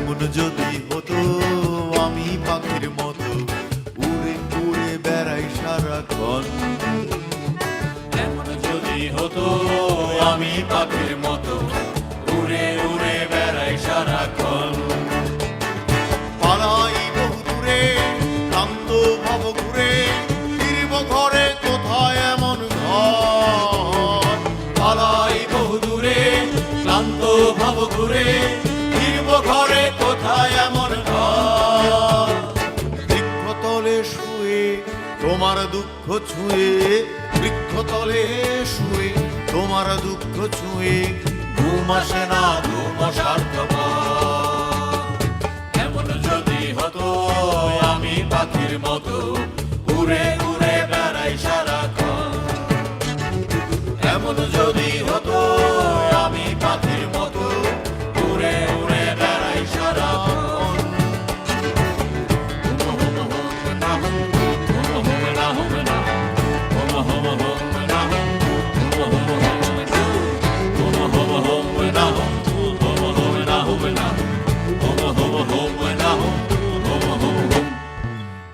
এমন যদি হতো আমি পাখির মতো উড়ে উড়ে বেড়াই সারাক্ষণ। এমন যদি হতো আমি পাখির মতো উড়ে উড়ে বেড়াই সারাক্ষণ। পালাই বহু দূরে ক্লান্ত ভব ঘুরে ফিরব ঘরে কোথায় এমন ঘর। পালাই বহু দূরে ক্লান্ত ভাব ঘুরে ফিরব ঘরে কোথায় এমন ঘর। বৃক্ষতলে শুয়ে তোমার দুঃখ ছুঁয়ে, বৃক্ষতলে শুয়ে তোমার দুঃখ ছুঁয়ে ঘুম আসে না ঘুম স্বার্থপর। এমন যদি হতো আমি পাখির মতো উড়ে উড়ে বেড়াই সারাক্ষণ। এমন যদি হতো আমি পাখির মতো উড়ে উড়ে বেড়াই সারাক্ষণ।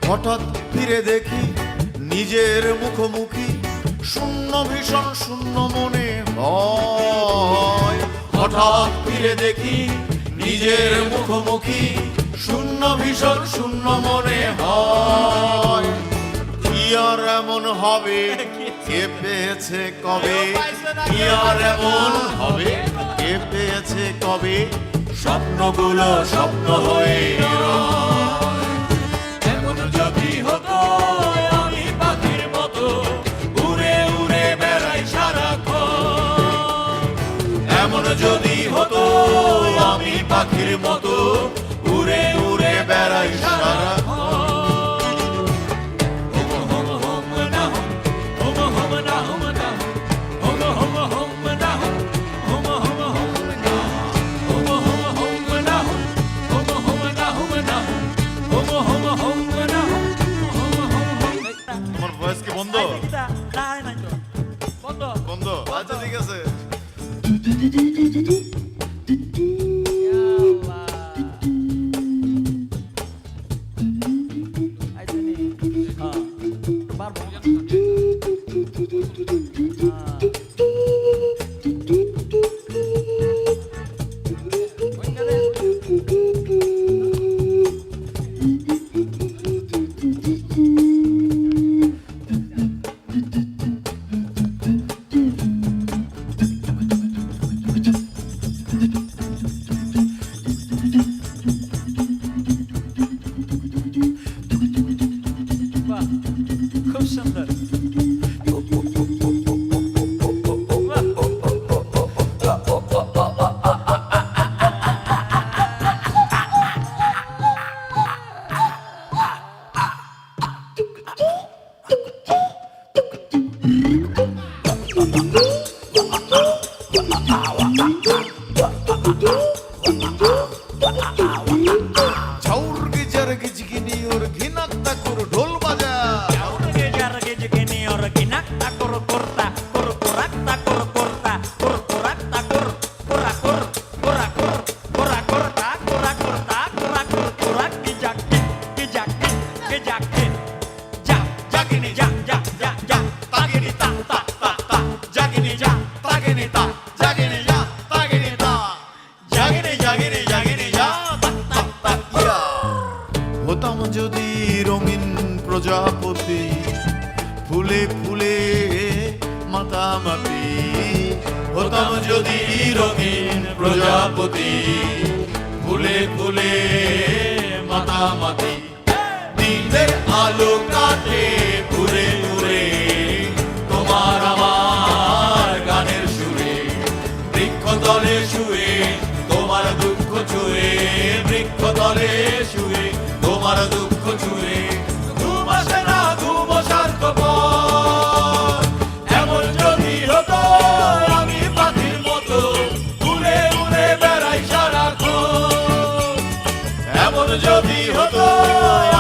হঠাৎ ফিরে দেখি নিজের মুখোমুখি শূন্য ভীষণ শূন্য মনে হয়। হঠাৎ ফিরে দেখি নিজের মুখোমুখি শূন্য ভীষণ শূন্য মনে হয়। কি আর এমন হবে কে পেয়েছে কবে, কি আর এমন হবে কে পেয়েছে কবে স্বপ্নগুলো স্বপ্ন হয়ে রয়। এমন যদি হতো আমি পাখির মতো উড়ে উড়ে বেড়াই সারাক্ষণ। এমন যদি হতো আমি পাখির মতো উড়ে উড়ে বেড়াই সারাক্ষণ। তোমার ভয়েস কি বন্ধ? বন্ধ? আচ্ছা ঠিক আছে। খুব সুন্দর। ঝাউর গিজার গিজগিনি ওর ঘিনাত্তা করে ঢোল বাজা। হতাম যদি রঙিন প্রজাপতি ফুলে ফুলে মাতামাতি। হতাম যদি রঙিন প্রজাপতি ফুলে ফুলে মাতামাতি। দিনের আলো কাটে ঘুরে ঘুরে তোমার আমার গানের সুরে। বৃক্ষতলে শুয়ে তোমার দুঃখ ছুঁয়ে, বৃক্ষতলে শুয়ে তোমার দুঃখ ছুঁয়ে ঘুম আসে না ঘুম স্বার্থপর। এমন যদি হতো আমি পাখির মতো উড়ে উড়ে বেড়াই সারাক্ষণ। এমন যদি হতো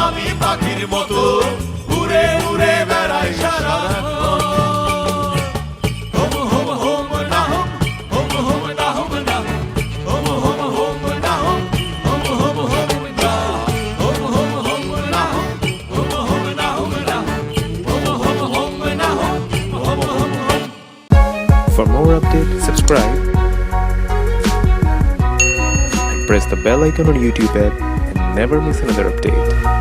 আমি পাখির মতো উড়ে উড়ে বেড়াই সারাক্ষণ। হোম হোম হোম না হোম, হোম হোম না হোম না হোম, হোম হোম না home, home home subscribe and press the bell icon on YouTube app and never miss another update.